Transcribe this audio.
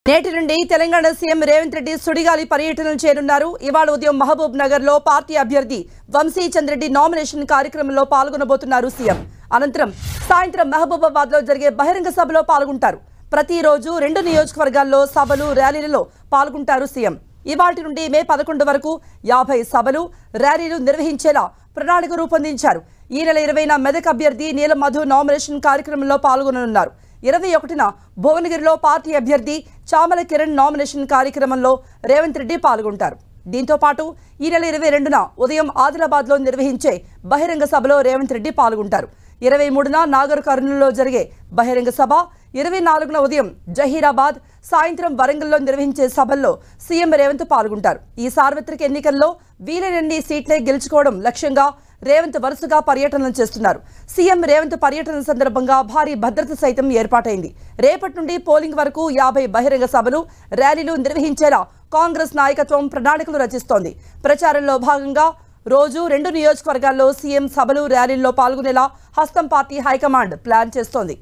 నేటి నుండి తెలంగాణ సీఎం రేవంత్ రెడ్డి సుడిగాలి పర్యటనలు చేరున్నారు. ఇవాళ ఉదయం మహబూబ్ నగర్ లో పార్టీ అభ్యర్థి వంశీ చంద్రెడ్డి నామినేషన్ కార్యక్రమంలో పాల్గొనబోతున్నారు సీఎం. అనంతరం సాయంత్రం మహబూబాబాద్ లో జరిగే బహిరంగ సభలో పాల్గొంటారు. ప్రతిరోజు 2 నియోజకవర్గాల్లో సభలు ర్యాలీలలో పాల్గొంటారు సీఎం. ఇవాల్టి నుండి మే 11 వరకు 50 సభలు ర్యాలీలు నిర్వహించేలా ప్రణాళిక రూపొందించారు. ఈ నెల 20న మెదక్ అభ్యర్థి నీలం మధు నామినేషన్ కార్యక్రమంలో పాల్గొననున్నారు. 21న భువనగిరిలో పార్టీ అభ్యర్థి చామల కిరణ్ నామినేషన్ కార్యక్రమంలో రేవంత్ రెడ్డి పాల్గొంటారు. దీంతో పాటు ఈ నెల 22న ఉదయం ఆదిలాబాద్లో నిర్వహించే బహిరంగ సభలో రేవంత్ రెడ్డి పాల్గొంటారు. 23న నాగర్ కర్నూలులో జరిగే బహిరంగ సభ, 24న ఉదయం జహీరాబాద్, సాయంత్రం వరంగల్లో నిర్వహించే సభల్లో సీఎం రేవంత్ పాల్గొంటారు. ఈ సార్వత్రిక ఎన్నికల్లో వీలైనన్ని సీట్లే గెలుచుకోవడం లక్ష్యంగా రేవంత్ వరుసగా పర్యటనలు చేస్తున్నారు. సీఎం రేవంత్ పర్యటన సందర్భంగా భారీ భద్రత సైతం ఏర్పాటైంది. రేపటి నుండి పోలింగ్ వరకు 50 బహిరంగ సభలు ర్యాలీలు నిర్వహించేలా కాంగ్రెస్ నాయకత్వం ప్రణాళికలు రచిస్తోంది. ప్రచారంలో భాగంగా రోజు 2 నియోజకవర్గాల్లో సీఎం సభలు ర్యాలీల్లో పాల్గొనేలా హస్తం పార్టీ హైకమాండ్ ప్లాన్ చేస్తోంది.